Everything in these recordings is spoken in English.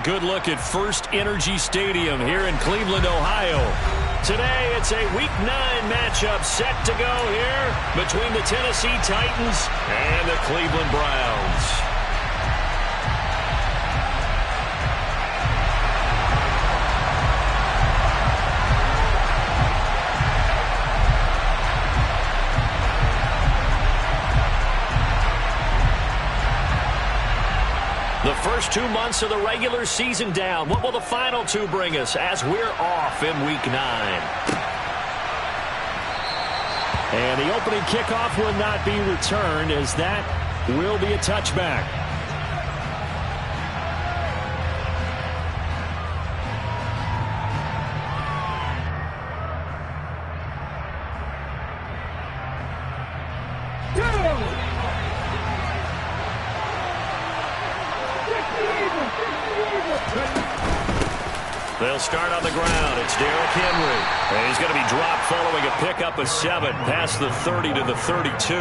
Good look at First Energy Stadium here in Cleveland, Ohio. Today, it's a Week 9 matchup set to go here between the Tennessee Titans and the Cleveland Browns. The first 2 months of the regular season down. What will the final 2 bring us as we're off in Week 9? And the opening kickoff will not be returned, as that will be a touchback. They'll start on the ground. It's Derrick Henry. And he's going to be dropped following a pickup of 7 past the 30 to the 32.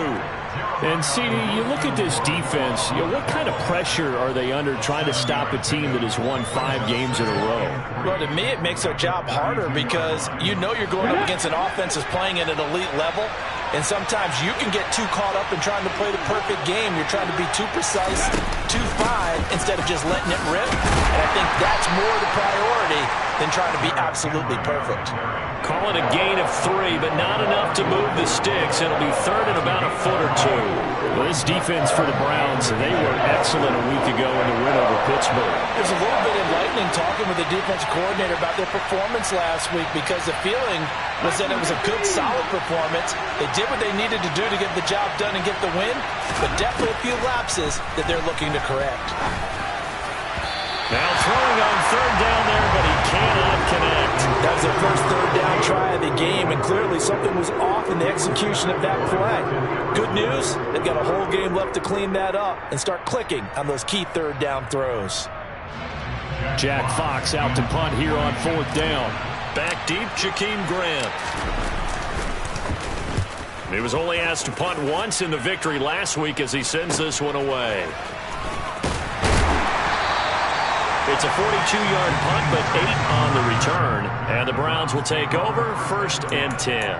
And, CD, you look at this defense, what kind of pressure are they under trying to stop a team that has won 5 games in a row? Well, to me, it makes their job harder because you know you're going up against an offense that's playing at an elite level. And sometimes you can get too caught up in trying to play the perfect game. You're trying to be too precise, too fine, instead of just letting it rip. And I think that's more the priority than trying to be absolutely perfect. Call it a gain of 3, but not enough to move the sticks. It'll be third and about a foot or 2. Well, this defense for the Browns, they were excellent a week ago in the win over Pittsburgh. It was a little bit enlightening talking with the defensive coordinator about their performance last week because the feeling was that it was a good, solid performance. They did what they needed to do to get the job done and get the win, but definitely a few lapses that they're looking to correct. Now throwing on third down there, but he cannot connect. That was their first third down try of the game, and clearly something was off in the execution of that play. Good news, they've got a whole game left to clean that up and start clicking on those key third down throws. Jack Fox out to punt here on 4th down. Back deep, Jakeem Grant. He was only asked to punt once in the victory last week as he sends this one away. It's a 42-yard punt, but 8 on the return. And the Browns will take over, 1st and 10.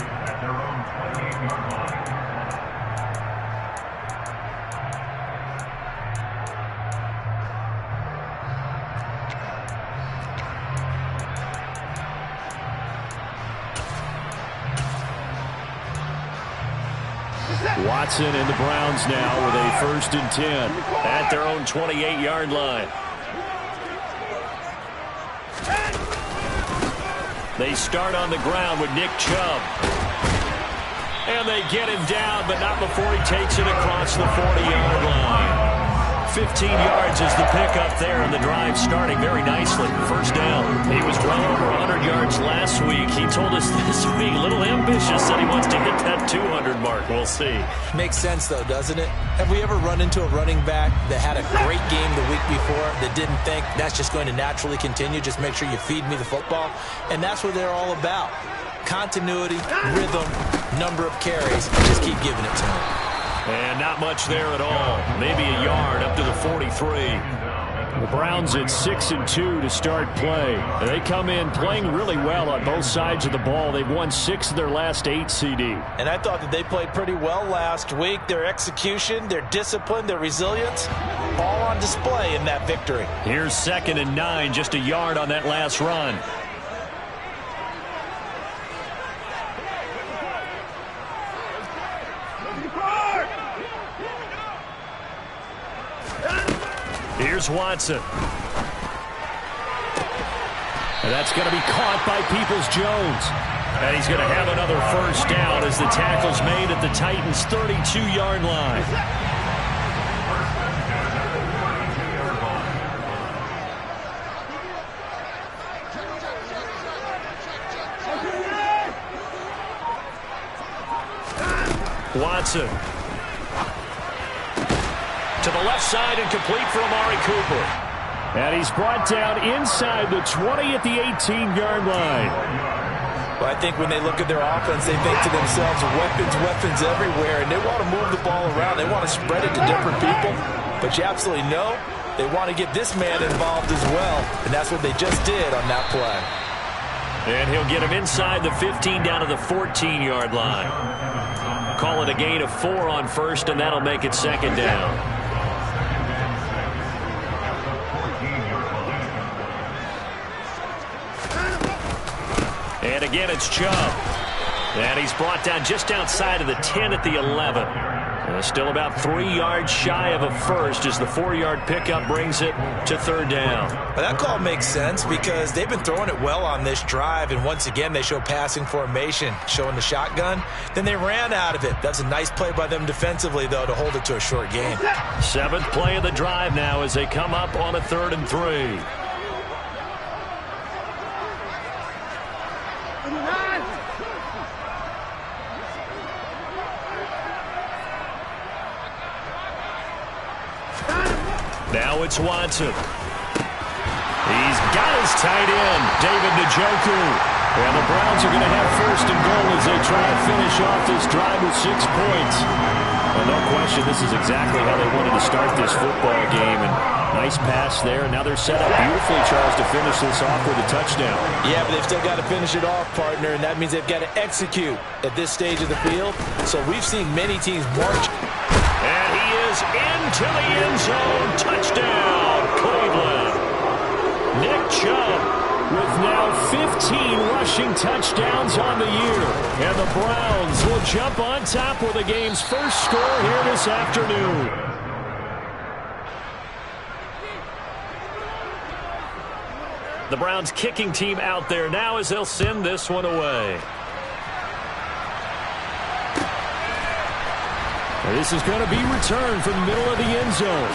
Watson and the Browns now with a 1st and 10 at their own 28-yard line. They start on the ground with Nick Chubb. And they get him down, but not before he takes it across the 40-yard line. 15 yards is the pickup there, and the drive starting very nicely. 1st down. He was well over 100 yards last week. He told us this week, a little ambitious, that he wants to hit that 200 mark. We'll see. Makes sense, though, doesn't it? Have we ever run into a running back that had a great game the week before that didn't think that's just going to naturally continue? Just make sure you feed me the football. And that's what they're all about. Continuity, rhythm, number of carries. Just keep giving it to them. And not much there at all. Maybe a yard up to the 43. The Browns at 6-2 to start play. They come in playing really well on both sides of the ball. They've won 6 of their last 8, CD. And I thought that they played pretty well last week. Their execution, their discipline, their resilience, all on display in that victory. Here's 2nd and 9, just a yard on that last run. Here's Watson. And that's going to be caught by Peoples-Jones. And he's going to have another 1st down as the tackle's made at the Titans' 32-yard line. Watson. To the left side and complete for Amari Cooper. And he's brought down inside the 20 at the 18-yard line. Well, I think when they look at their offense, they think to themselves, weapons everywhere, and they want to move the ball around. They want to spread it to different people. But you absolutely know they want to get this man involved as well, and that's what they just did on that play. And he'll get him inside the 15 down to the 14-yard line. Call it a gain of 4 on first, and that'll make it second down. And again, it's Chubb. And he's brought down just outside of the 10 at the 11. Still about 3 yards shy of a first as the 4-yard pickup brings it to third down. Well, that call makes sense because they've been throwing it well on this drive, and once again they show passing formation, showing the shotgun. Then they ran out of it. That's a nice play by them defensively, though, to hold it to a short gain. 7th play of the drive now as they come up on a 3rd and 3. Now it's Watson. He's got his tight end, David Njoku. And the Browns are going to have 1st and goal as they try to finish off this drive with 6 points. Well, no question, this is exactly how they wanted to start this football game. And nice pass there. Now they're set up beautifully, Charles, to finish this off with a touchdown. Yeah, but they've still got to finish it off, partner, and that means they've got to execute at this stage of the field. So we've seen many teams march. And he is into the end zone. Touchdown, Cleveland. Nick Chubb with now 15 rushing touchdowns on the year. And the Browns will jump on top with the game's first score here this afternoon. The Browns kicking team out there now as they'll send this one away. This is going to be returned from the middle of the end zone.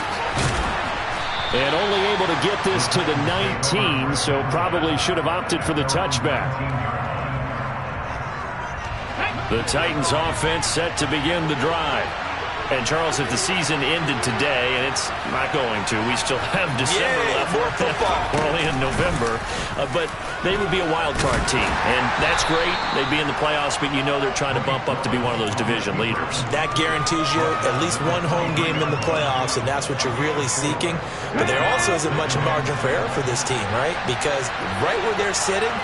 And only able to get this to the 19, so probably should have opted for the touchback. The Titans offense set to begin the drive. And, Charles, if the season ended today, and it's not going to, we still have December left. More football. We're only in November. But they would be a wild card team. And that's great. They'd be in the playoffs, but you know they're trying to bump up to be one of those division leaders. That guarantees you at least one home game in the playoffs, and that's what you're really seeking. But there also isn't much margin for error for this team, right? Because right where they're sitting,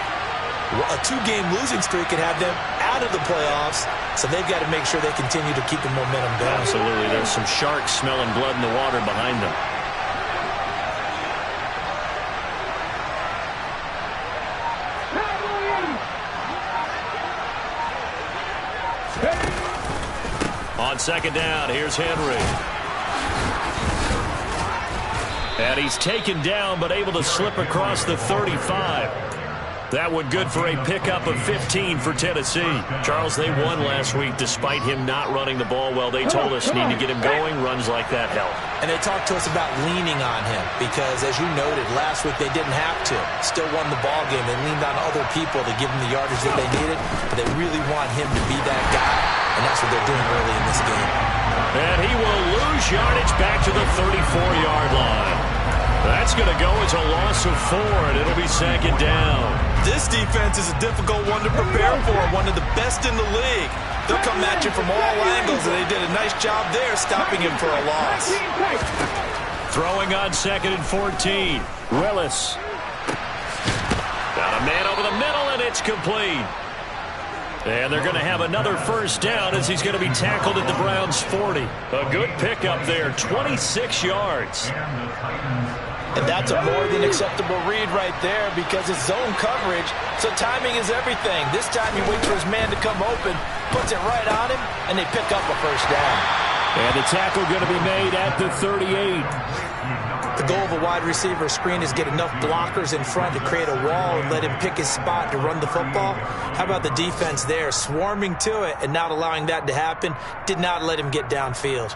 a 2-game losing streak could have them out of the playoffs, so they've got to make sure they continue to keep the momentum going. Absolutely. There's some sharks smelling blood in the water behind them. On 2nd down, here's Henry. And he's taken down, but able to slip across the 35. That one good for a pickup of 15 for Tennessee. Charles, they won last week despite him not running the ball well. They told us need to get him going. Runs like that help. And they talked to us about leaning on him because, as you noted, last week they didn't have to. Still won the ball game. They leaned on other people to give them the yardage that they needed, but they really want him to be that guy, and that's what they're doing early in this game. And he will lose yardage back to the 34-yard line. That's going to go as a loss of 4, and it'll be 2nd down. This defense is a difficult one to prepare for, one of the best in the league. They'll come at you from all angles, and they did a nice job there stopping him for a loss. Throwing on 2nd and 14. Willis. Got a man over the middle, and it's complete. And they're going to have another 1st down as he's going to be tackled at the Browns' 40. A good pickup there, 26 yards. And that's a more than acceptable read right there because it's zone coverage, so timing is everything. This time he waits for his man to come open, puts it right on him, and they pick up a 1st down. And the tackle going to be made at the 38. The goal of a wide receiver screen is get enough blockers in front to create a wall and let him pick his spot to run the football. How about the defense there, swarming to it and not allowing that to happen? Did not let him get downfield.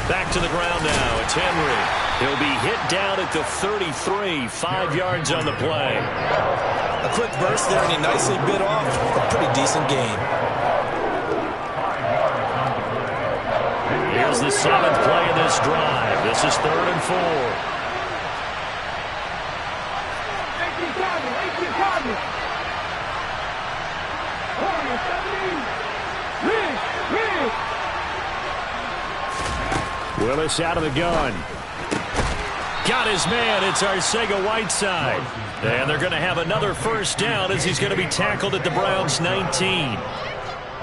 Back to the ground now. It's Henry. He'll be hit down at the 33, 5 yards on the play. A quick burst there, and he nicely bit off a pretty decent gain. Here's the 7th play of this drive. This is 3rd and 4. Willis out of the gun. Got his man. It's Arcega-Whiteside. And they're going to have another first down as he's going to be tackled at the Browns' 19.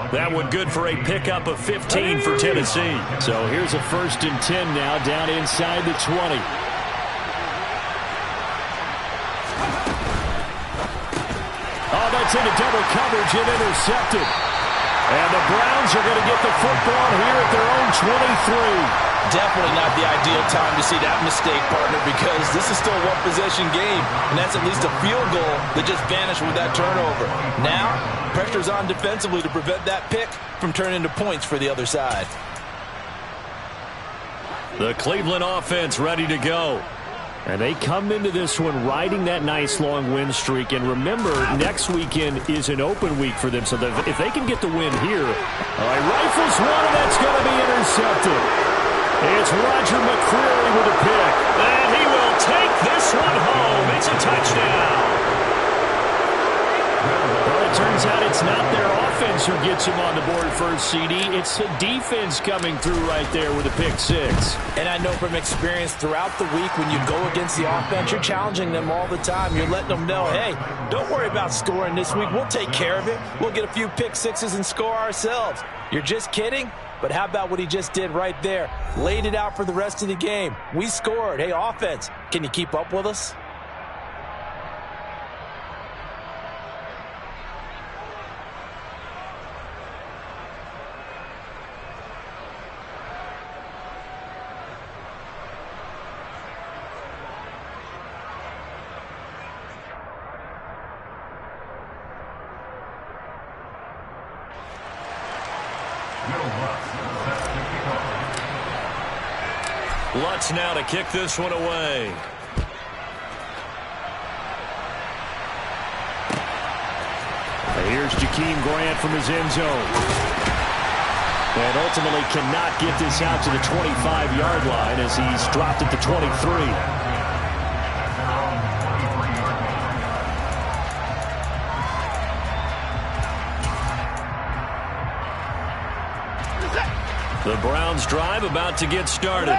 That one good for a pickup of 15 for Tennessee. So here's a 1st and 10 now down inside the 20. Oh, that's into double coverage and intercepted. And the Browns are going to get the football here at their own 23. Definitely not the ideal time to see that mistake, partner, because this is still a one-possession game, and that's at least a field goal that just vanished with that turnover. Now, pressure's on defensively to prevent that pick from turning into points for the other side. The Cleveland offense ready to go. And they come into this one riding that nice long win streak. And remember, next weekend is an open week for them. So if they can get the win here, rifles one, and that's going to be intercepted. It's Roger McCreary with a pick. And he will take this one home. It's a touchdown. Well, it turns out it's not their offense who gets him on the board first, CD. It's the defense coming through right there with a pick six. And I know from experience throughout the week, when you go against the offense, you're challenging them all the time. You're letting them know, hey, don't worry about scoring this week. We'll take care of it. We'll get a few pick sixes and score ourselves. You're just kidding? But how about what he just did right there? Laid it out for the rest of the game. We scored. Hey, offense, can you keep up with us? Lutz now to kick this one away. And here's Jakeem Grant from his end zone. And ultimately cannot get this out to the 25-yard line as he's dropped at the 23. The Browns drive about to get started.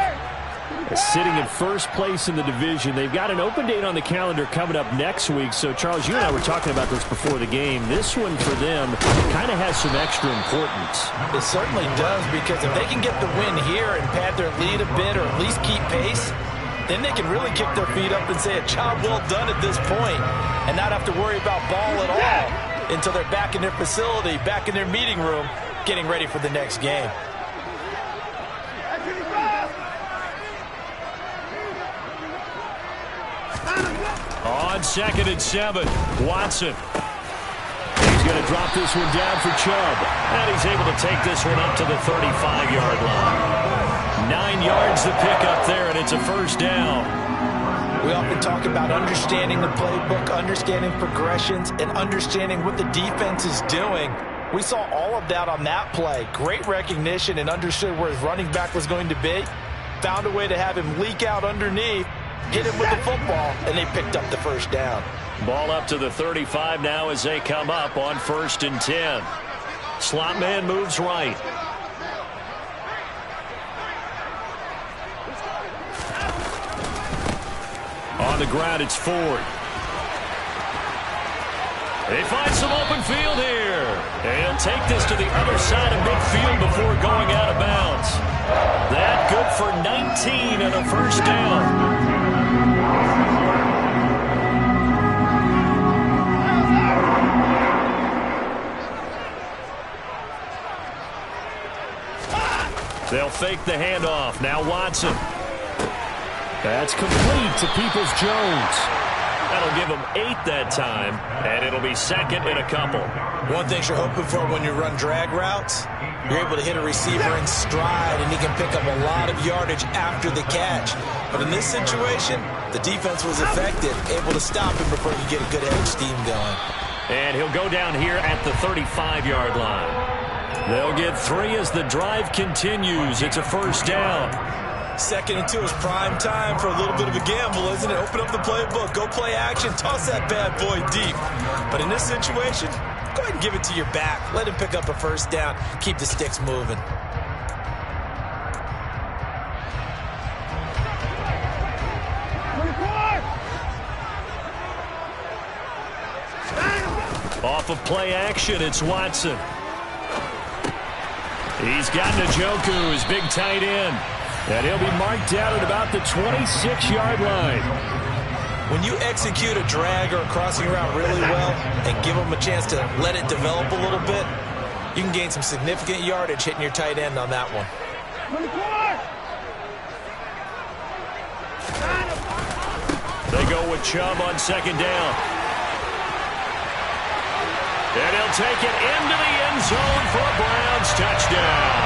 Sitting in first place in the division. They've got an open date on the calendar coming up next week. So, Charles, you and I were talking about this before the game. This one for them kind of has some extra importance. It certainly does, because if they can get the win here and pad their lead a bit or at least keep pace, then they can really kick their feet up and say a job well done at this point and not have to worry about ball at all until they're back in their facility, back in their meeting room, getting ready for the next game. On 2nd and 7, Watson. He's going to drop this one down for Chubb. And he's able to take this one up to the 35-yard line. 9 yards to pick up there, and it's a first down. We often talk about understanding the playbook, understanding progressions, and understanding what the defense is doing. We saw all of that on that play. Great recognition and understood where his running back was going to be. Found a way to have him leak out underneath. Hit him with the football, and they picked up the first down. Ball up to the 35 now as they come up on 1st and 10. Slot man moves right. On the ground, it's Ford. They find some open field here. And take this to the other side of midfield before going out of bounds. That good for 19 and a first down. They'll fake the handoff. Now Watson. That's complete to Peoples-Jones. That'll give them 8 that time, and it'll be 2nd and a couple. One thing you're hoping for when you run drag routes, you're able to hit a receiver in stride, and he can pick up a lot of yardage after the catch. But in this situation, the defense was effective, able to stop him before he get a good head of steam going. And he'll go down here at the 35-yard line. They'll get 3 as the drive continues. It's a first down. 2nd and 2 is prime time for a little bit of a gamble, isn't it? Open up the playbook, go play action, toss that bad boy deep. But in this situation, go ahead and give it to your back. Let him pick up a first down. Keep the sticks moving. Off of play action, it's Watson. He's got Njoku, his big tight end. And he'll be marked out at about the 26-yard line. When you execute a drag or a crossing route really well and give them a chance to let it develop a little bit, you can gain some significant yardage hitting your tight end on that one. They go with Chubb on second down. And he'll take it into the end zone for a Browns touchdown.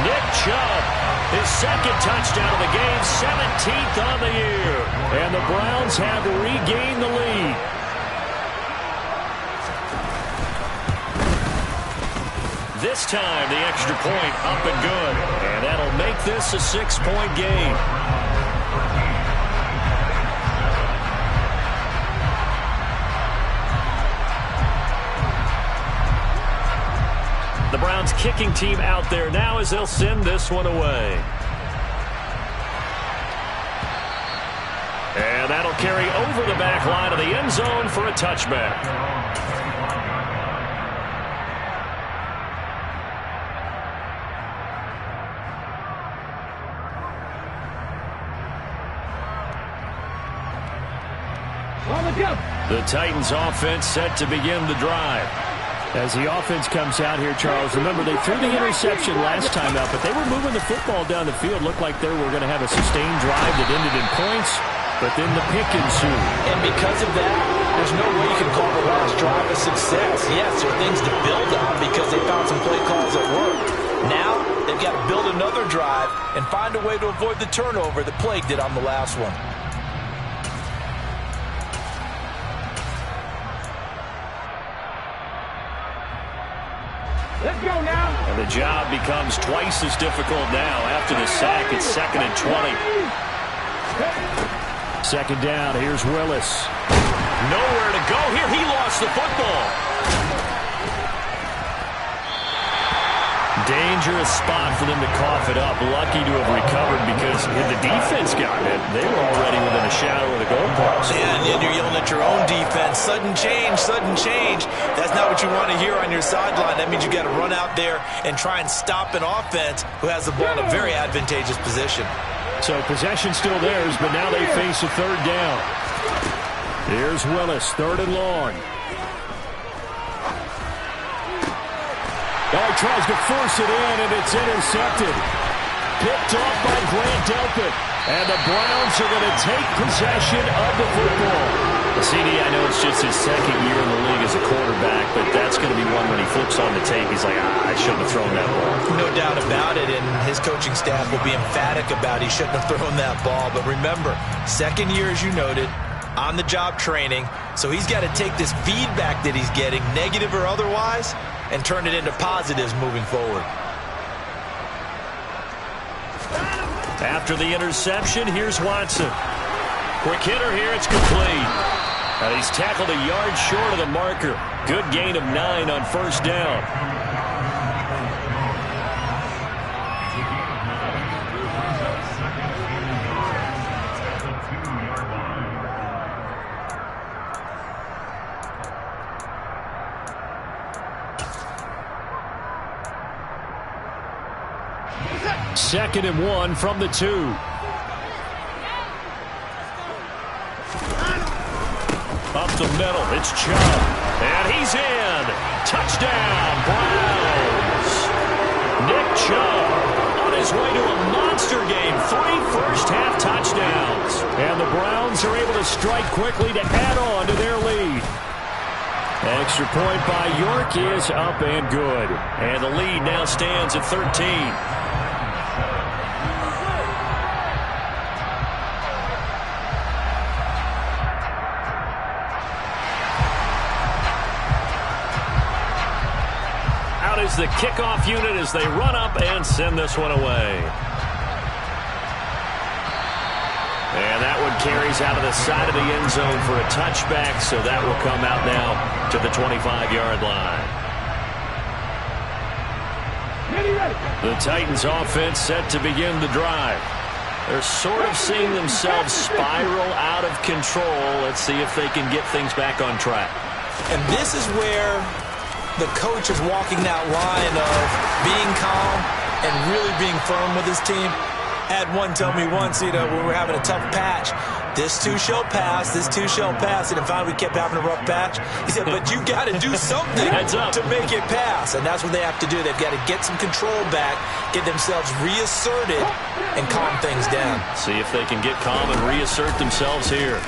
Nick Chubb, his second touchdown of the game, 17th on the year. And the Browns have regained the lead. This time, the extra point up and good. And that'll make this a 6-point game. The Browns kicking team out there now as they'll send this one away. And that'll carry over the back line of the end zone for a touchback. The Titans offense set to begin the drive. As the offense comes out here, Charles, remember they threw the interception last time out, but they were moving the football down the field. Looked like they were going to have a sustained drive that ended in points, but then the pick ensued. And because of that, there's no way you can call the last drive a success. Yes, there are things to build on because they found some play calls that worked. Now, they've got to build another drive and find a way to avoid the turnover that plagued it on the last one. Let's go now. And the job becomes twice as difficult now after the sack. It's 2nd and 20. Second down. Here's Willis. Nowhere to go here. He lost the football. Dangerous spot for them to cough it up. Lucky to have recovered because had the defense gotten it, they were already within a shadow of the goalpost. Yeah, and you're yelling at your own defense. Sudden change, sudden change. That's not what you want to hear on your sideline. That means you got to run out there and try and stop an offense who has the ball in a very advantageous position. So possession still theirs, but now they face a third down. Here's Willis, 3rd and long. Oh, tries to force it in, and it's intercepted. Picked off by Grant Delpit. And the Browns are going to take possession of the football. CD, I know it's just his second year in the league as a quarterback, but that's going to be one when he flips on the tape. He's like, I shouldn't have thrown that ball. No doubt about it, and his coaching staff will be emphatic about he shouldn't have thrown that ball. But remember, second year, as you noted, on-the-job training. So he's got to take this feedback that he's getting, negative or otherwise, and turn it into positives moving forward. After the interception, here's Watson. Quick hitter here, it's complete. And he's tackled a yard short of the marker. Good gain of 9 on first down. Second and 1 from the 2. Up the middle, it's Chubb. And he's in. Touchdown, Browns. Nick Chubb on his way to a monster game. 3 first-half touchdowns. And the Browns are able to strike quickly to add on to their lead. Extra point by York is up and good. And the lead now stands at 13. Is the kickoff unit as they run up and send this one away. And that one carries out of the side of the end zone for a touchback, so that will come out now to the 25-yard line. The Titans offense set to begin the drive. They're sort of seeing themselves spiral out of control. Let's see if they can get things back on track. And this is where the coach is walking that line of being calm and really being firm with his team. Had one tell me once, when we were having a tough patch, this too shall pass, this too shall pass. And finally we kept having a rough patch. He said, but you got to do something to make it pass. And that's what they have to do. They've got to get some control back, get themselves reasserted, and calm things down. See if they can get calm and reassert themselves here.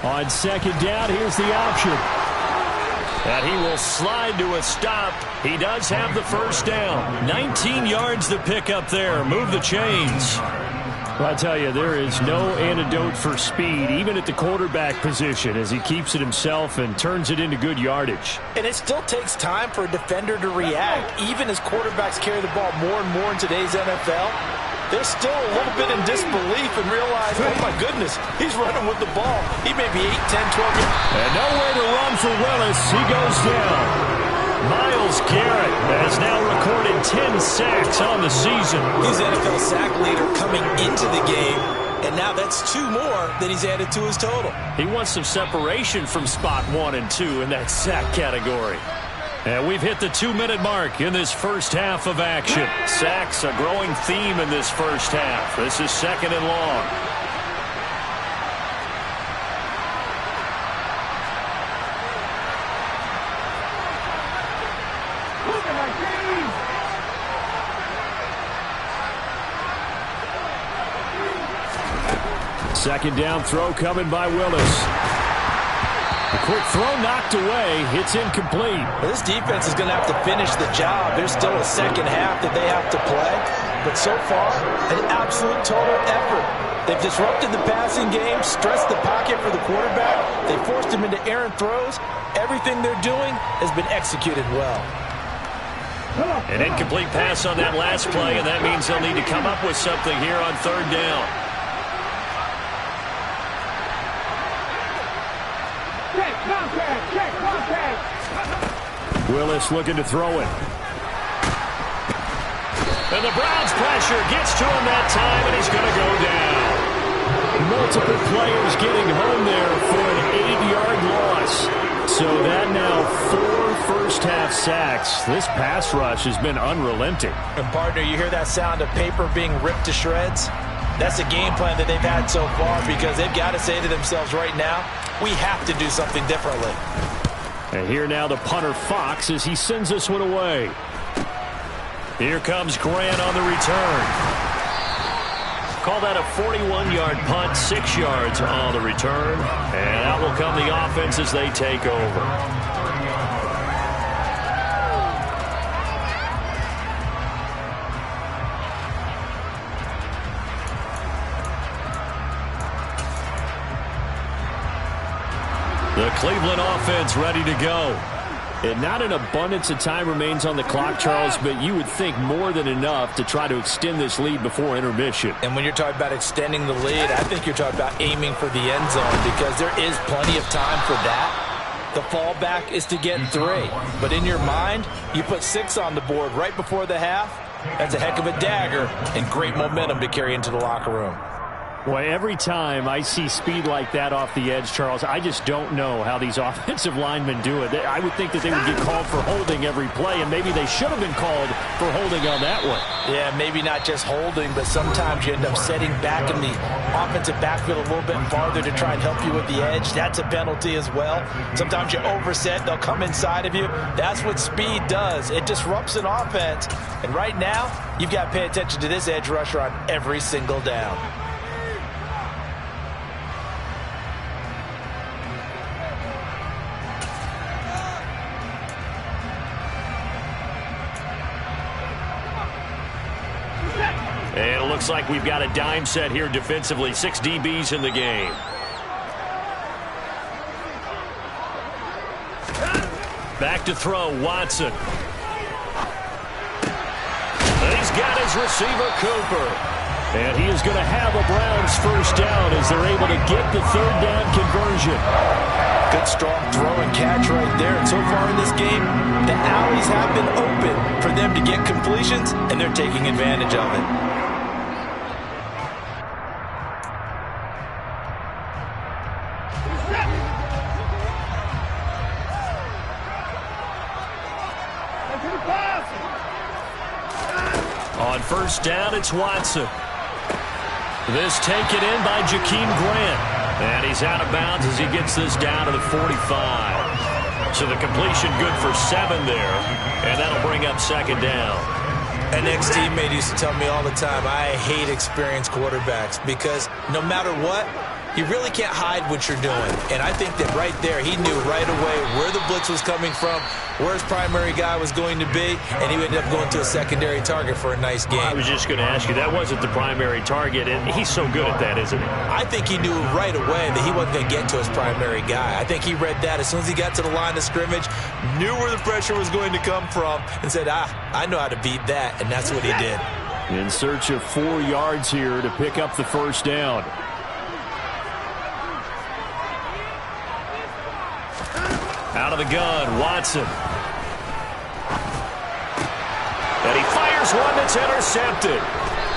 On second down, here's the option. And he will slide to a stop. He does have the first down. 19 yards to pick up there. Move the chains. Well, I tell you, there is no antidote for speed, even at the quarterback position, as he keeps it himself and turns it into good yardage. And it still takes time for a defender to react. Even as quarterbacks carry the ball more and more in today's NFL, they're still a little bit in disbelief and realize, oh, my goodness, he's running with the ball. He may be 8, 10, 12 years. And nowhere to run for Willis. He goes down. Myles Garrett has now recorded 10 sacks on the season. He's NFL sack leader coming into the game, and now that's 2 more that he's added to his total. He wants some separation from spot 1 and 2 in that sack category. And we've hit the 2-minute mark in this first half of action. Sacks, a growing theme in this first half. This is 2nd and long. Second down throw coming by Willis. A quick throw knocked away. It's incomplete. Well, this defense is going to have to finish the job. There's still a second half that they have to play. But so far, an absolute total effort. They've disrupted the passing game, stressed the pocket for the quarterback. They forced him into errant throws. Everything they're doing has been executed well. An incomplete pass on that last play, and that means they'll need to come up with something here on 3rd down. Willis looking to throw it. And the Browns pressure gets to him that time, and he's going to go down. Multiple players getting home there for an 8-yard loss. So that now 4 first-half sacks. This pass rush has been unrelenting. And, partner, you hear that sound of paper being ripped to shreds? That's a game plan that they've had so far because they've got to say to themselves right now, we have to do something differently. And here now the punter Fox as he sends this one away. Here comes Grant on the return. Call that a 41-yard punt, 6 yards on the return. And out will come the offense as they take over. The Cleveland offense ready to go. And not an abundance of time remains on the clock, Charles, but you would think more than enough to try to extend this lead before intermission. And when you're talking about extending the lead, I think you're talking about aiming for the end zone because there is plenty of time for that. The fallback is to get 3. But in your mind, you put 6 on the board right before the half. That's a heck of a dagger and great momentum to carry into the locker room. Well, every time I see speed like that off the edge, Charles, I just don't know how these offensive linemen do it. I would think that they would get called for holding every play, and maybe they should have been called for holding on that one. Yeah, maybe not just holding, but sometimes you end up setting back in the offensive backfield a little bit farther to try and help you with the edge. That's a penalty as well. Sometimes you overset, they'll come inside of you. That's what speed does. It disrupts an offense. And right now, you've got to pay attention to this edge rusher on every single down. And it looks like we've got a dime set here defensively. 6 DBs in the game. Back to throw, Watson. And he's got his receiver, Cooper. And he is going to have a Browns first down as they're able to get the 3rd down conversion. Good, strong throw and catch right there. And so far in this game, the alleys have been open for them to get completions, and they're taking advantage of it. On first down, it's Watson. This taken in by Jakeem Grant. And he's out of bounds as he gets this down to the 45. So the completion good for 7 there. And that'll bring up second down. An ex-teammate used to tell me all the time, I hate experienced quarterbacks because no matter what, you really can't hide what you're doing. And I think that right there, he knew right away where the blitz was coming from, where his primary guy was going to be, and he ended up going to a secondary target for a nice game. I was just going to ask you, that wasn't the primary target, and he's so good at that, isn't he? I think he knew right away that he wasn't going to get to his primary guy. I think he read that as soon as he got to the line of scrimmage, knew where the pressure was going to come from, and said, I know how to beat that, and that's what he did. In search of 4 yards here to pick up the first down. Out of the gun, Watson. And he fires one that's intercepted.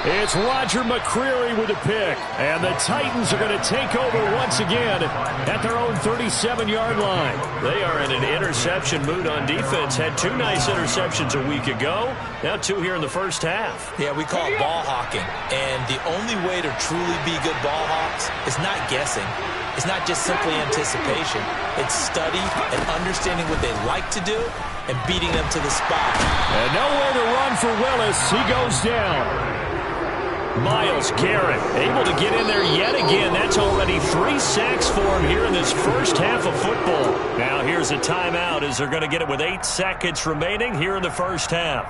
It's Roger McCreary with a pick. And the Titans are going to take over once again at their own 37-yard line. They are in an interception mood on defense. Had 2 nice interceptions a week ago. Now 2 here in the first half. Yeah, we call it ball hawking. And the only way to truly be good ball hawks is not guessing. It's not just simply anticipation. It's study and understanding what they like to do and beating them to the spot. And nowhere to run for Willis. He goes down. Myles Garrett able to get in there yet again. That's already 3 sacks for him here in this first half of football. Now here's a timeout as they're going to get it with 8 seconds remaining here in the first half.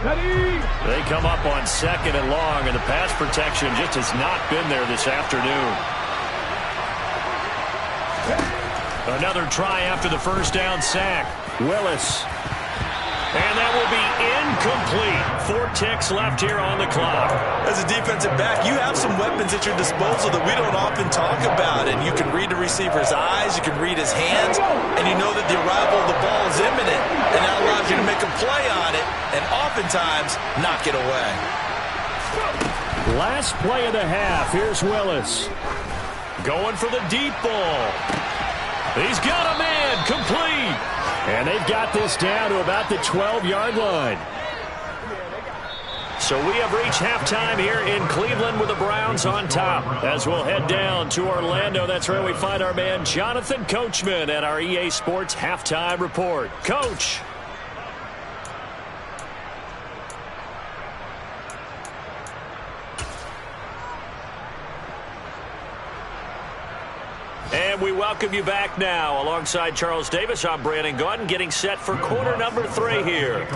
They come up on 2nd and long, and the pass protection just has not been there this afternoon. Another try after the first down sack. Willis. And that will be incomplete. 4 ticks left here on the clock. As a defensive back, you have some weapons at your disposal that we don't often talk about. And you can read the receiver's eyes, you can read his hands, and you know that the arrival of the ball is imminent. And that allows you to make a play on it and oftentimes knock it away. Last play of the half. Here's Willis. Going for the deep ball. He's got a man, complete. And they've got this down to about the 12-yard line. So we have reached halftime here in Cleveland with the Browns on top. As we'll head down to Orlando, that's where we find our man Jonathan Coachman at our EA Sports Halftime Report. Coach. And we welcome you back now. Alongside Charles Davis, I'm Brandon Gaudin, getting set for quarter number 3 here.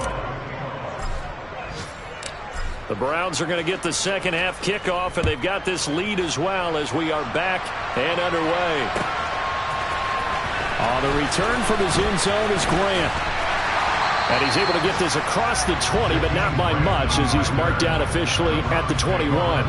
The Browns are going to get the second half kickoff, and they've got this lead as well as we are back and underway. On the return from his end zone is Grant. And he's able to get this across the 20, but not by much as he's marked down officially at the 21.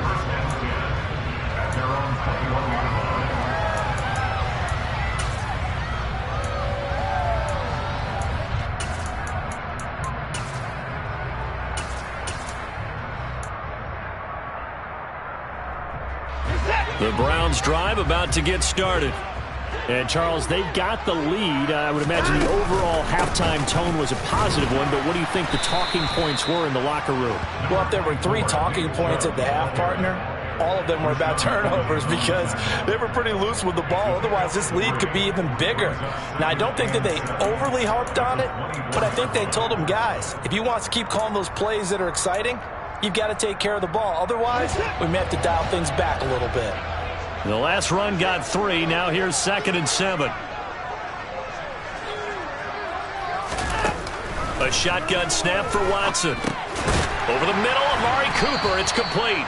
The Browns drive about to get started. And, Charles, they've got the lead. I would imagine the overall halftime tone was a positive one, but what do you think the talking points were in the locker room? Well, if there were 3 talking points at the half, partner, all of them were about turnovers because they were pretty loose with the ball. Otherwise, this lead could be even bigger. Now, I don't think that they overly harped on it, but I think they told them, guys, if you want to keep calling those plays that are exciting, you've got to take care of the ball. Otherwise, we may have to dial things back a little bit. The last run got 3. Now here's 2nd and 7. A shotgun snap for Watson. Over the middle, Amari Cooper. It's complete.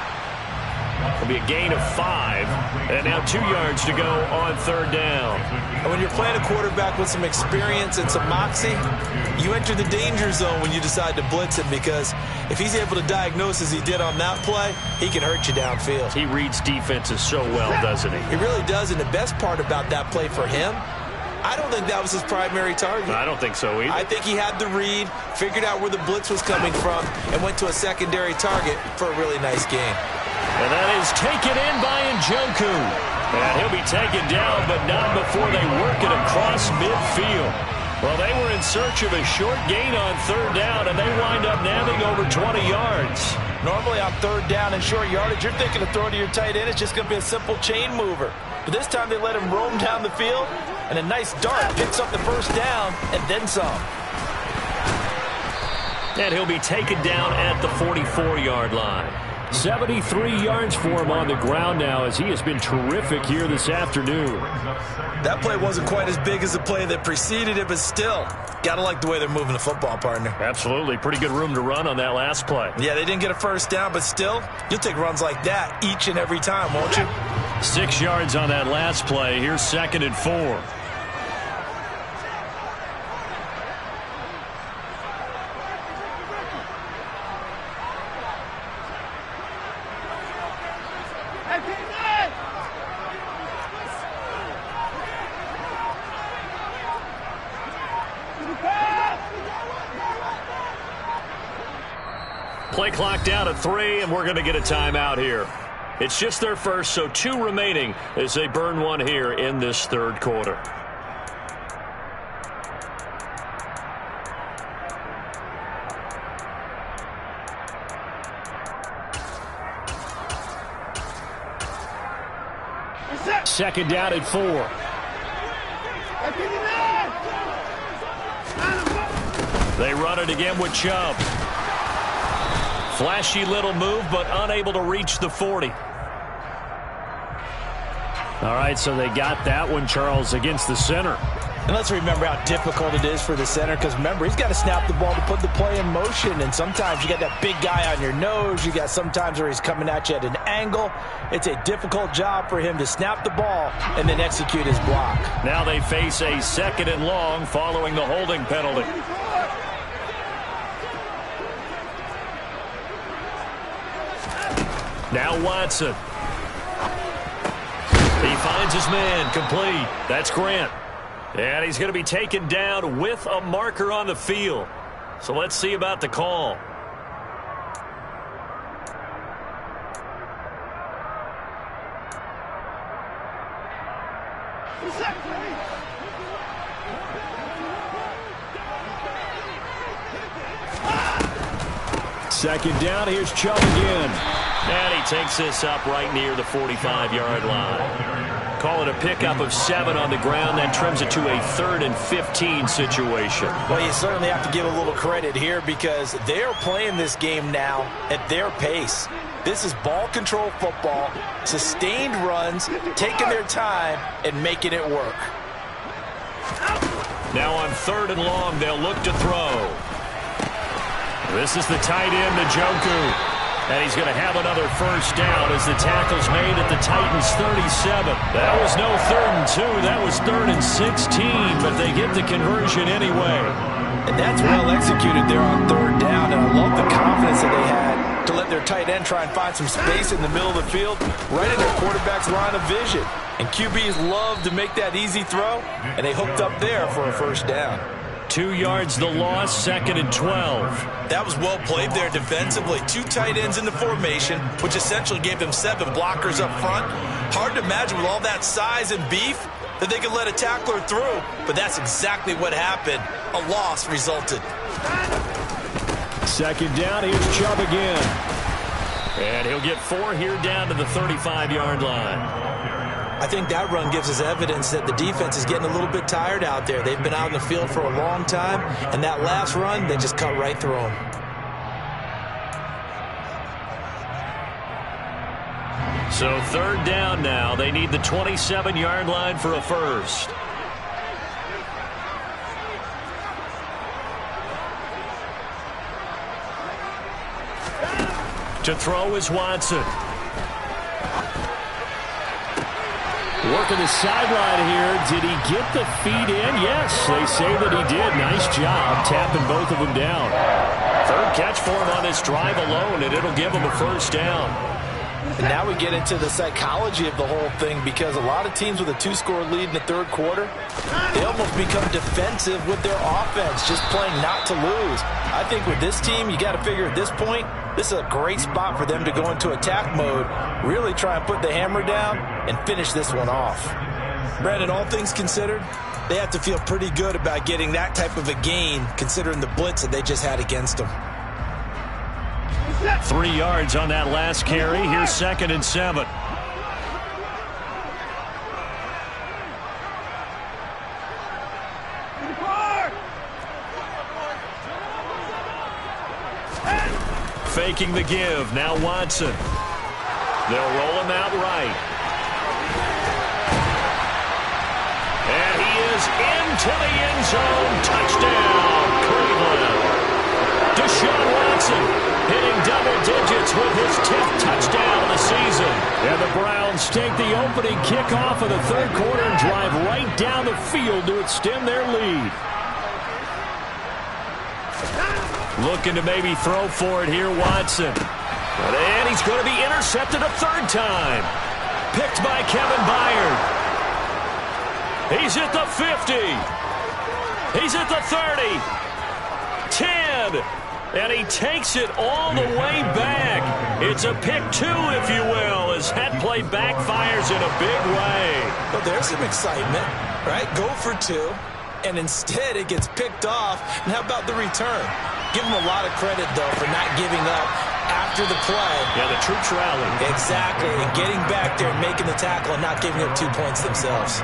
It'll be a gain of 5. And now 2 yards to go on 3rd down. And when you're playing a quarterback with some experience and some moxie, you enter the danger zone when you decide to blitz him, because if he's able to diagnose as he did on that play, he can hurt you downfield. He reads defenses so well, doesn't he? He really does, and the best part about that play for him I don't think that was his primary target. I don't think so either. I think he had the read, figured out where the blitz was coming from, and went to a secondary target for a really nice gain. And that is taken in by Njoku. And he'll be taken down, but not before they work it across midfield. Well, they were in search of a short gain on third down, and they wind up nabbing over 20 yards. Normally on third down and short yardage, you're thinking of throwing to your tight end. It's just going to be a simple chain mover. But this time they let him roam down the field, and a nice dart picks up the first down and then some. And he'll be taken down at the 44-yard line. 73 yards for him on the ground now, as he has been terrific here this afternoon. That play wasn't quite as big as the play that preceded it, but still, got to like the way they're moving the football, partner. Absolutely. Pretty good room to run on that last play. Yeah, they didn't get a first down, but still, you'll take runs like that each and every time, won't you? 6 yards on that last play. Here's 2nd and 4. Play clock down at 3, and we're going to get a timeout here. It's just their first, so 2 remaining as they burn one here in this third quarter. Second down at 4. They run it again with Chubb. Flashy little move, but unable to reach the 40. All right, so they got that one, Charles, against the center. And let's remember how difficult it is for the center, because remember, he's got to snap the ball to put the play in motion, and sometimes you got that big guy on your nose. You got sometimes where he's coming at you at an angle. It's a difficult job for him to snap the ball and then execute his block. Now they face a 2nd and long following the holding penalty. Now Watson. He finds his man, complete. That's Grant. And he's going to be taken down with a marker on the field. So let's see about the call. Second down, here's Chubb again. And he takes this up right near the 45-yard line. Call it a pickup of 7 on the ground. That trims it to a 3rd and 15 situation. Well, you certainly have to give a little credit here because they're playing this game now at their pace. This is ball control football, sustained runs, taking their time and making it work. Now on 3rd and long, they'll look to throw. This is the tight end, Njoku. And he's going to have another first down as the tackle's made at the Titans' 37. That was no 3rd and 2. That was 3rd and 16, but they get the conversion anyway. And that's well executed there on 3rd down, and I love the confidence that they had to let their tight end try and find some space in the middle of the field, right in their quarterback's line of vision. And QBs love to make that easy throw, and they hooked up there for a first down. 2 yards the loss, 2nd and 12. That was well played there defensively. 2 tight ends in the formation, which essentially gave them 7 blockers up front. Hard to imagine with all that size and beef that they could let a tackler through, but that's exactly what happened. A loss resulted. Second down, here's Chubb again. And he'll get 4 here down to the 35-yard line. I think that run gives us evidence that the defense is getting a little bit tired out there. They've been out in the field for a long time, and that last run, they just cut right through them. So 3rd down now. They need the 27-yard line for a first. To throw is Watson. Working the sideline here. Did he get the feet in? Yes, they say that he did. Nice job tapping both of them down. 3rd catch for him on this drive alone, and it'll give him a first down. And now we get into the psychology of the whole thing, because a lot of teams with a 2-score lead in the third quarter, they almost become defensive with their offense, just playing not to lose. I think with this team, you got to figure at this point, this is a great spot for them to go into attack mode, really try and put the hammer down and finish this one off. Brandon, all things considered, they have to feel pretty good about getting that type of a gain, considering the blitz that they just had against them. 3 yards on that last carry. Here's 2nd and 7. Faking the give. Now Watson. They'll roll him out right. And he is into the end zone. Touchdown, Cleveland. Deshaun Watson hitting double digits with his 10th touchdown of the season. And the Browns take the opening kickoff of the third quarter and drive right down the field to extend their lead. Looking to maybe throw for it here, Watson. And he's going to be intercepted a third time. Picked by Kevin Byard. He's at the 50. He's at the 30. 10. And he takes it all the way back. It's a pick 2, if you will, as that play backfires in a big way. Well, there's some excitement, right? Go for 2, and instead it gets picked off. And how about the return? Give him a lot of credit, though, for not giving up after the play. Yeah, the troops rallied. Exactly, and getting back there and making the tackle and not giving up 2 points themselves.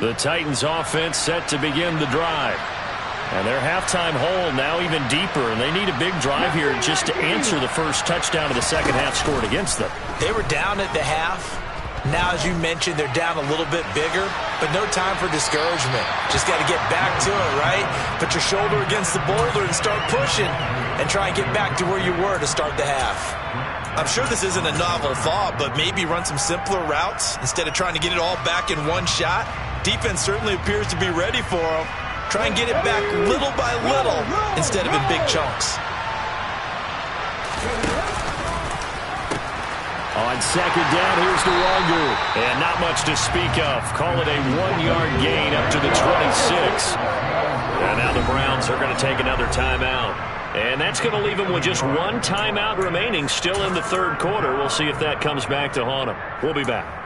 The Titans offense set to begin the drive. And their halftime hole now even deeper, and they need a big drive here just to answer the first touchdown of the second half scored against them. They were down at the half. Now, as you mentioned, they're down a little bit bigger, but no time for discouragement. Just got to get back to it, right? Put your shoulder against the boulder and start pushing and try and get back to where you were to start the half. I'm sure this isn't a novel thought, but maybe run some simpler routes instead of trying to get it all back in one shot. Defense certainly appears to be ready for them. Try and get it back little by little instead of in big chunks. On second down, here's Nwangu. And not much to speak of. Call it a 1-yard gain up to the 26. And now the Browns are going to take another timeout. And that's going to leave them with just 1 timeout remaining still in the third quarter. We'll see if that comes back to haunt them. We'll be back.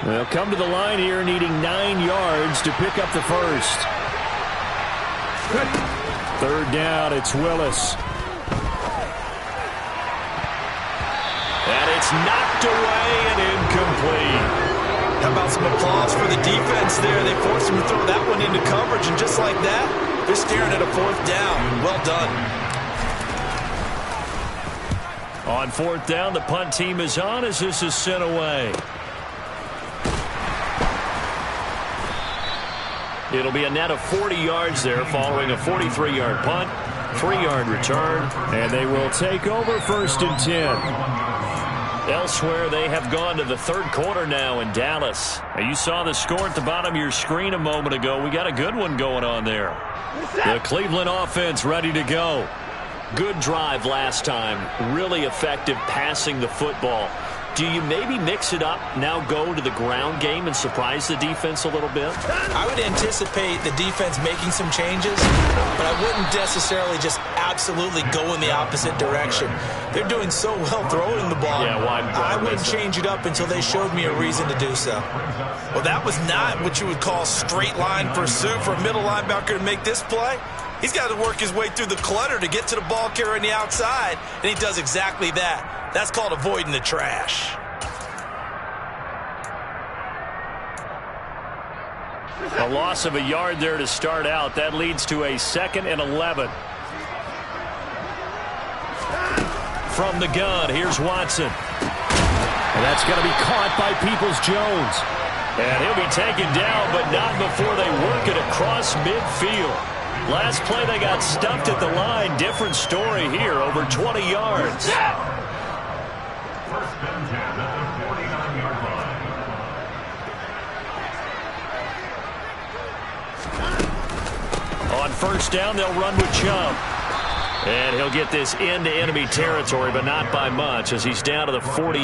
They'll come to the line here needing 9 yards to pick up the first. Third down, it's Willis. And it's knocked away and incomplete. How about some applause for the defense there? They forced him to throw that one into coverage, and just like that, they're staring at a 4th down. Well done. On 4th down, the punt team is on as this is sent away. It'll be a net of 40 yards there following a 43-yard punt, 3-yard return, and they will take over 1st and 10. Elsewhere, they have gone to the third quarter now in Dallas. You saw the score at the bottom of your screen a moment ago. We got a good one going on there. The Cleveland offense ready to go. Good drive last time. Really effective passing the football. Do you maybe mix it up, now go to the ground game and surprise the defense a little bit? I would anticipate the defense making some changes, but I wouldn't necessarily just absolutely go in the opposite direction. They're doing so well throwing the ball. Yeah, why I wouldn't change it up until they showed me a reason to do so. Well, that was not what you would call straight line pursuit for a middle linebacker to make this play. He's got to work his way through the clutter to get to the ball carrier on the outside, and he does exactly that. That's called avoiding the trash. A loss of a yard there to start out. That leads to a 2nd and 11. From the gun, here's Watson. And that's going to be caught by Peoples-Jones. And he'll be taken down, but not before they work it across midfield. Last play, they got stuffed at the line. Different story here, over 20 yards. On first down, they'll run with Chubb. And he'll get this into enemy territory, but not by much, as he's down to the 48.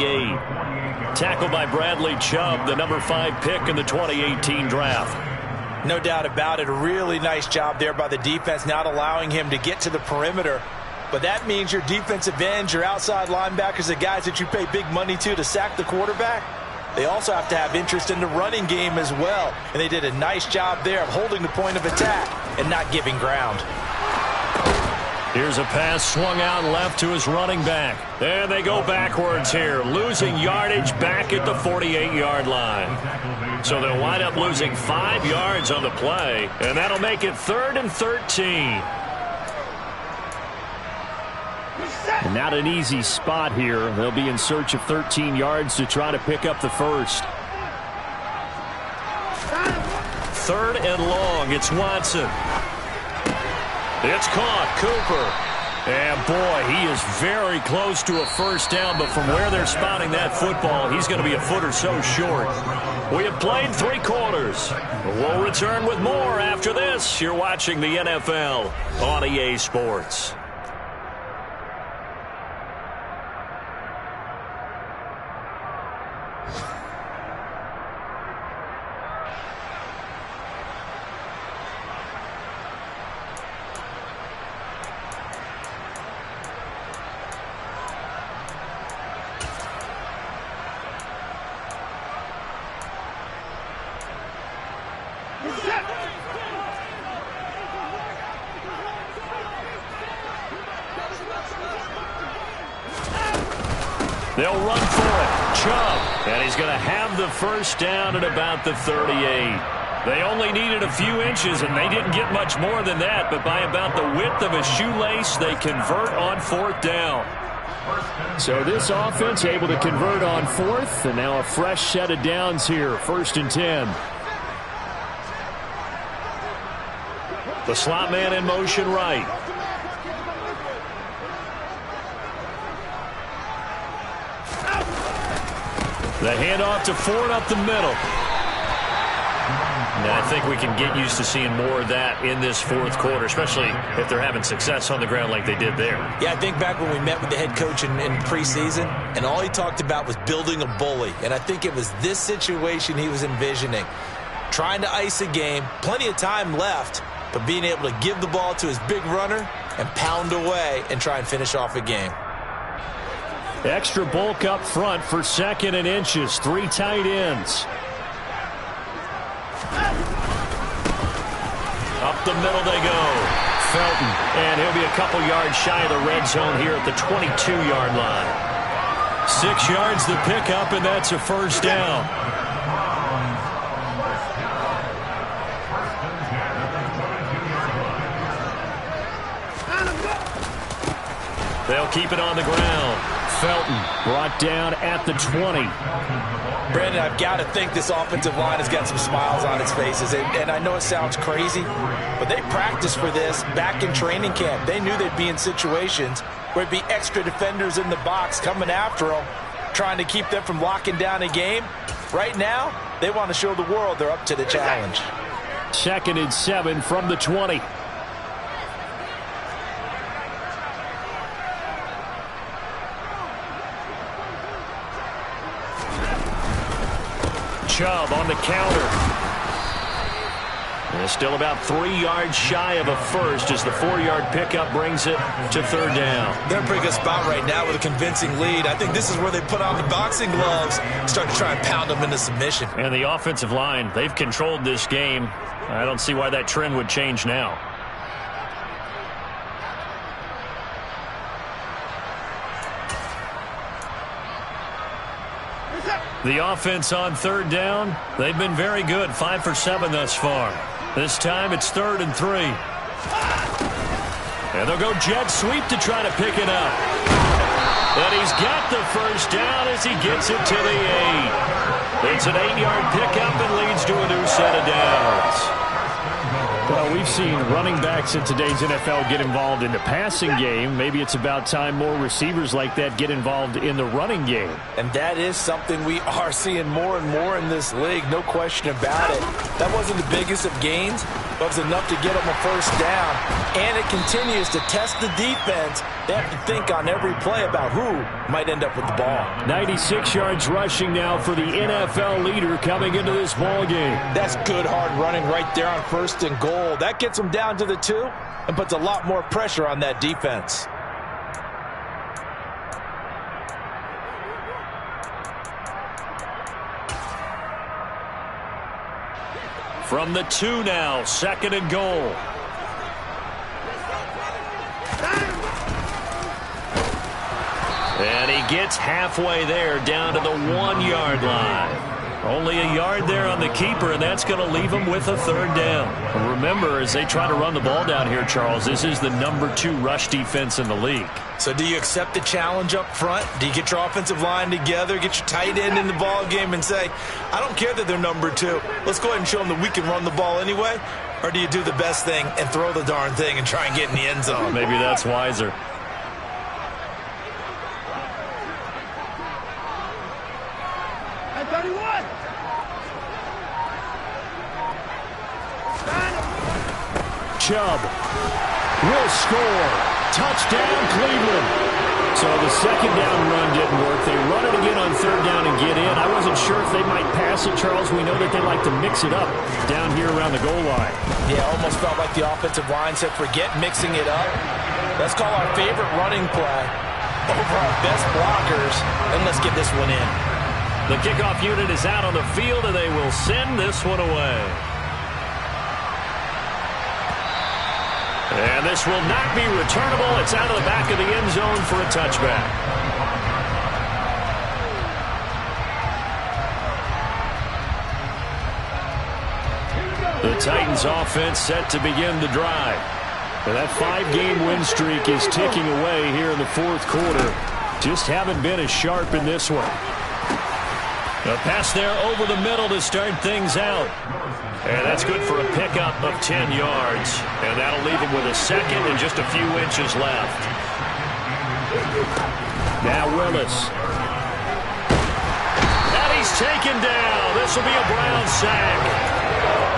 Tackled by Bradley Chubb, the number 5 pick in the 2018 draft. No doubt about it. A really nice job there by the defense, not allowing him to get to the perimeter. But that means your defensive ends, your outside linebackers, the guys that you pay big money to sack the quarterback, they also have to have interest in the running game as well. And they did a nice job there of holding the point of attack and not giving ground. Here's a pass swung out left to his running back. And they go backwards here, losing yardage back at the 48-yard line. So they'll wind up losing 5 yards on the play, and that'll make it 3rd and 13. And not an easy spot here. They'll be in search of 13 yards to try to pick up the first. 3rd and long. It's Watson. It's caught. Cooper. And, boy, he is very close to a first down, but from where they're spotting that football, he's going to be a foot or so short. We have played 3 quarters. We'll return with more after this. You're watching the NFL on EA Sports. They'll run for it. Chubb. And he's going to have the first down at about the 38. They only needed a few inches, and they didn't get much more than that. But by about the width of a shoelace, they convert on 4th down. So this offense able to convert on 4th, and now a fresh set of downs here. 1st and 10. The slot man in motion right. The handoff to Ford up the middle. And I think we can get used to seeing more of that in this 4th quarter, especially if they're having success on the ground like they did there. Yeah, I think back when we met with the head coach in preseason, and all he talked about was building a bully. And I think it was this situation he was envisioning. Trying to ice a game, plenty of time left, but being able to give the ball to his big runner and pound away and try and finish off a game. Extra bulk up front for 2nd and inches. 3 tight ends. Up the middle they go. Felton. And he'll be a couple yards shy of the red zone here at the 22-yard line. 6 yards the pickup, and that's a first down. They'll keep it on the ground. Felton brought down at the 20. Brandon, I've got to think this offensive line has got some smiles on its faces. And I know it sounds crazy, but they practiced for this back in training camp. They knew they'd be in situations where it'd be extra defenders in the box coming after them, trying to keep them from locking down a game. Right now, they want to show the world they're up to the challenge. 2nd and 7 from the 20. Chubb on the counter. And still about 3 yards shy of a first as the 4-yard pickup brings it to 3rd down. They're in a pretty good spot right now with a convincing lead. I think this is where they put on the boxing gloves, start to try and pound them into submission. And the offensive line, they've controlled this game. I don't see why that trend would change now. The offense on third down, they've been very good, 5 for 7 thus far. This time it's 3rd and 3. And they'll go jet sweep to try to pick it up. And he's got the first down as he gets it to the 8. It's an 8-yard pickup and leads to a new set of downs. Well, we've seen running backs in today's NFL get involved in the passing game. Maybe it's about time more receivers like that get involved in the running game. And that is something we are seeing more and more in this league, no question about it. That wasn't the biggest of gains, but it was enough to get them a first down. And it continues to test the defense. They have to think on every play about who might end up with the ball. 96 yards rushing now for the NFL leader coming into this ball game. That's good hard running right there on 1st and goal. That gets them down to the 2 and puts a lot more pressure on that defense. From the 2 now, 2nd and goal. And he gets halfway there, down to the 1-yard line. Only a yard there on the keeper, and that's going to leave him with a 3rd down. Remember, as they try to run the ball down here, Charles, this is the number 2 rush defense in the league. So do you accept the challenge up front? Do you get your offensive line together, get your tight end in the ball game and say, I don't care that they're number 2. Let's go ahead and show them that we can run the ball anyway? Or do you do the best thing and throw the darn thing and try and get in the end zone? Maybe that's wiser. Chubb will score. Touchdown, Cleveland. So the 2nd down run didn't work. They run it again on 3rd down and get in. I wasn't sure if they might pass it, Charles. We know that they like to mix it up down here around the goal line. Yeah, almost felt like the offensive line said, forget mixing it up. Let's call our favorite running play over our best blockers, and let's get this one in. The kickoff unit is out on the field, and they will send this one away. And this will not be returnable. It's out of the back of the end zone for a touchback. The Titans offense set to begin the drive. And that 5-game win streak is ticking away here in the 4th quarter. Just haven't been as sharp in this one. A pass there over the middle to start things out. And that's good for a pickup of 10 yards. And that'll leave him with a 2nd and just a few inches left. Now Willis. And he's taken down. This will be a Brown sack.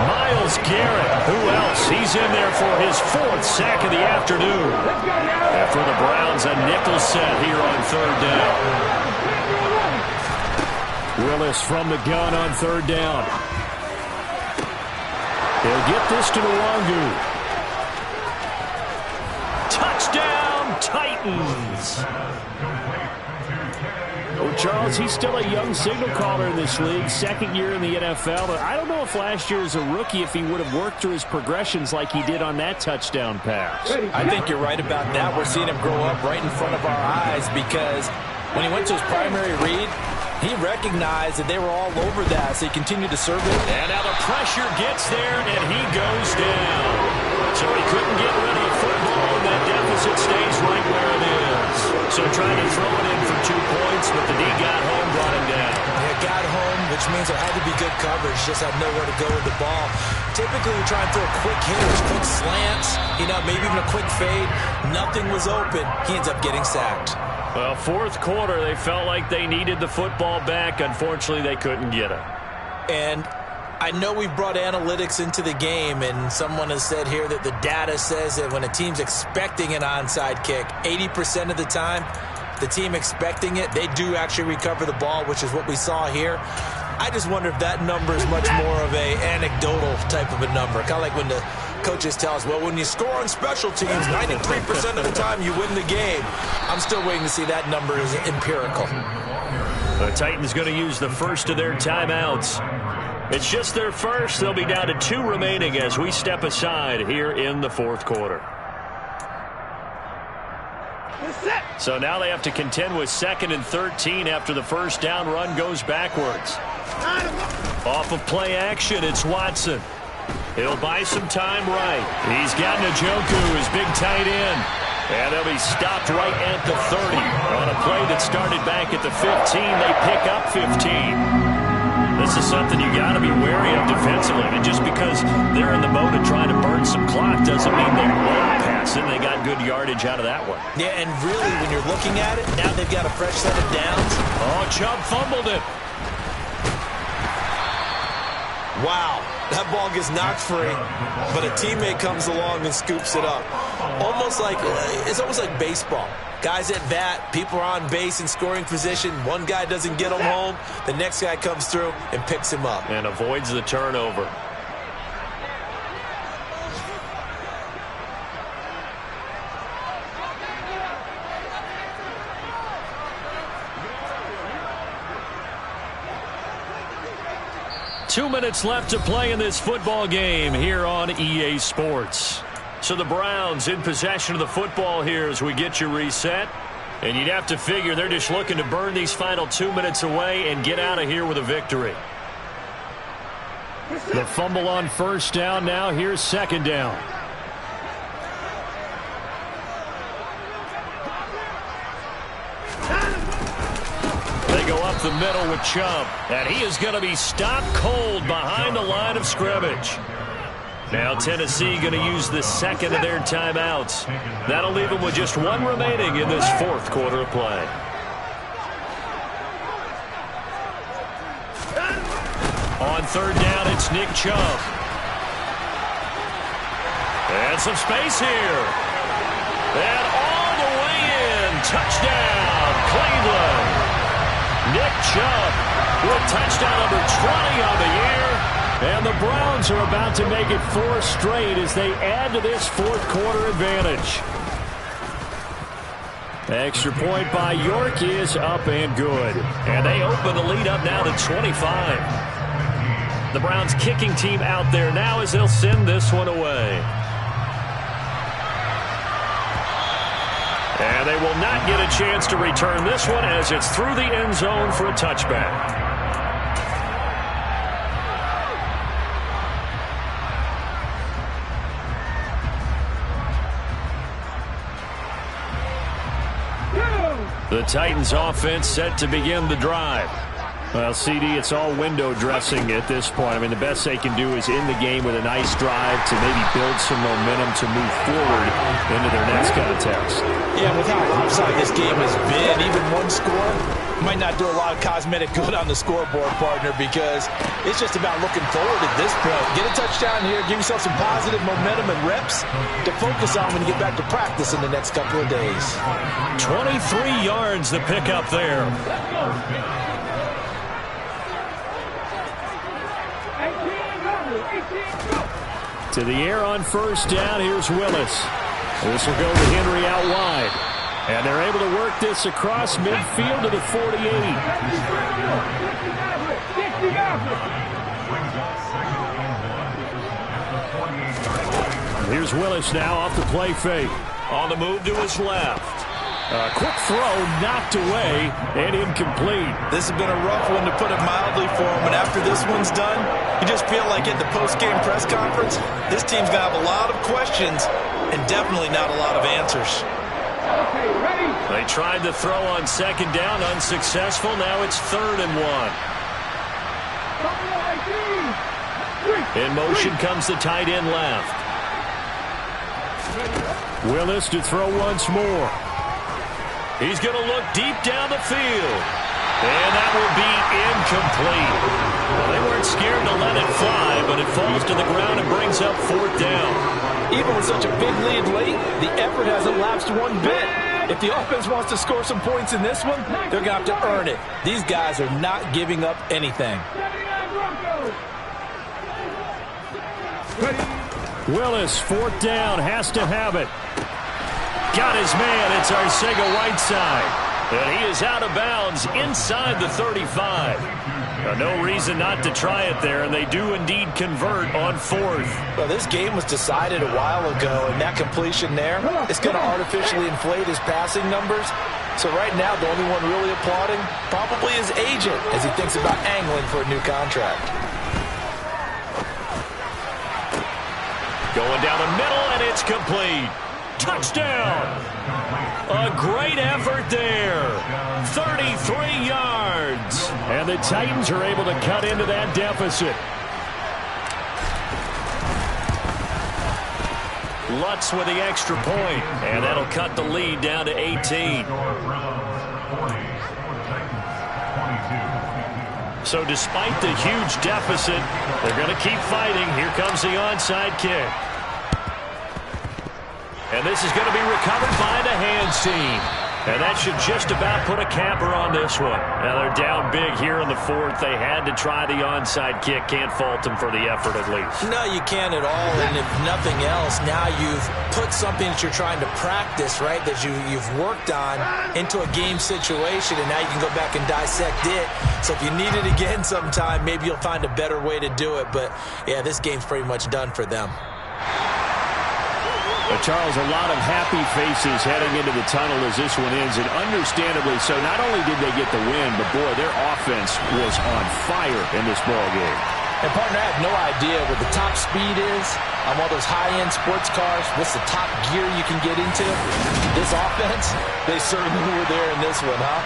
Myles Garrett, who else? He's in there for his 4th sack of the afternoon. And for the Browns, a nickel set here on 3rd down. Willis from the gun on 3rd down. They'll get this to Nwangu. Touchdown, Titans. Well, Charles, he's still a young signal caller in this league, 2nd year in the NFL. But I don't know if last year as a rookie, if he would have worked through his progressions like he did on that touchdown pass. I think you're right about that. We're seeing him grow up right in front of our eyes because when he went to his primary read, he recognized that they were all over that, so he continued to serve it. And now the pressure gets there, and he goes down. So he couldn't get rid of the football, and that deficit stays right where it is. So trying to throw it in for 2 points, but the D got home, brought him down. Yeah, got home, which means there had to be good coverage, just had nowhere to go with the ball. Typically, we try and throw quick hitters, quick slants, maybe even a quick fade. Nothing was open. He ends up getting sacked. Well, 4th quarter, they felt like they needed the football back. Unfortunately, they couldn't get it. And I know we've brought analytics into the game, and someone has said here that the data says that when a team's expecting an onside kick, 80% of the time, the team expecting it, they do actually recover the ball, which is what we saw here. I just wonder if that number is much more of a anecdotal type of a number. Kind of like when the coaches tell us, well, when you score on special teams, 93% of the time you win the game. I'm still waiting to see that number is empirical. The Titans going to use the first of their timeouts. It's just their first. They'll be down to 2 remaining as we step aside here in the 4th quarter. So now they have to contend with 2nd and 13 after the first down run goes backwards. Off of play action, it's Watson. He'll buy some time right. He's got Njoku, his big tight end. And they'll be stopped right at the 30. On a play that started back at the 15, they pick up 15. This is something you got to be wary of defensively. And just because they're in the mode of trying to burn some clock doesn't mean they won't pass it. They got good yardage out of that one. Yeah, and really, when you're looking at it, now they've got a fresh set of downs. Oh, Chubb fumbled it. Wow, that ball gets knocked free, but a teammate comes along and scoops it up. It's almost like baseball. Guys at bat, people are on base in scoring position. One guy doesn't get him home. The next guy comes through and picks him up. And avoids the turnover. Two minutes left to play in this football game here on EA Sports. So the Browns in possession of the football here as we get you reset. And you'd have to figure they're just looking to burn these final 2 minutes away and get out of here with a victory. The fumble on first down. Now here's second down. They go up the middle with Chubb. And he is going to be stopped cold behind the line of scrimmage. Now Tennessee going to use the second of their timeouts. That'll leave them with just one remaining in this fourth quarter of play. On third down, it's Nick Chubb. And some space here. And all the way in. Touchdown, Cleveland. Nick Chubb with touchdown number 20 on the year. And the Browns are about to make it 4 straight as they add to this fourth quarter advantage. Extra point by York is up and good. And they open the lead up now to 25. The Browns kicking team out there now as they'll send this one away. And they will not get a chance to return this one as it's through the end zone for a touchback. The Titans offense set to begin the drive. Well, CD, it's all window dressing at this point. I mean, the best they can do is in the game with a nice drive to maybe build some momentum to move forward into their next contest. Yeah, with how upside this game has been, even one score might not do a lot of cosmetic good on the scoreboard, partner, because it's just about looking forward at this point. Get a touchdown here, give yourself some positive momentum and reps to focus on when you get back to practice in the next couple of days. 23 yards the pickup there. To the air on first down, here's Willis. This will go to Henry out wide. And they're able to work this across midfield to the 48. Here's Willis now off the play fake. On the move to his left. A quick throw knocked away and incomplete. This has been a rough one, to put it mildly, for him. And after this one's done, you just feel like at the post-game press conference, this team's going to have a lot of questions and definitely not a lot of answers. They tried to throw on second down, unsuccessful. Now it's 3rd and 1. In motion comes the tight end left. Willis to throw once more. He's going to look deep down the field. And that will be incomplete. Well, they weren't scared to let it fly, but it falls to the ground and brings up 4th down. Even with such a big lead late, the effort hasn't lapsed one bit. If the offense wants to score some points in this one, they're going to have to earn it. These guys are not giving up anything. Willis, 4th down, has to have it. Got his man. It's Arcega-Whiteside. And he is out of bounds inside the 35. No reason not to try it there, and they do indeed convert on fourth. Well, this game was decided a while ago, and that completion there is going to artificially inflate his passing numbers. So right now, the only one really applauding probably his agent as he thinks about angling for a new contract. Going down the middle, and it's complete. Touchdown! A great effort there. 33 yards. And the Titans are able to cut into that deficit. Lutz with the extra point, and that'll cut the lead down to 18. So despite the huge deficit, they're going to keep fighting. Here comes the onside kick. And this is going to be recovered by the hands team. And that should just about put a capper on this one. Now they're down big here in the fourth. They had to try the onside kick. Can't fault them for the effort at least. No, you can't at all. And if nothing else, now you've put something that you're trying to practice, right, that you've worked on into a game situation, and now you can go back and dissect it. So if you need it again sometime, maybe you'll find a better way to do it. But, yeah, this game's pretty much done for them. Charles, a lot of happy faces heading into the tunnel as this one ends, and understandably so. Not only did they get the win, but, boy, their offense was on fire in this ball game. And, partner, I have no idea what the top speed is on one of those high-end sports cars. What's the top gear you can get into? This offense, they certainly were there in this one, huh?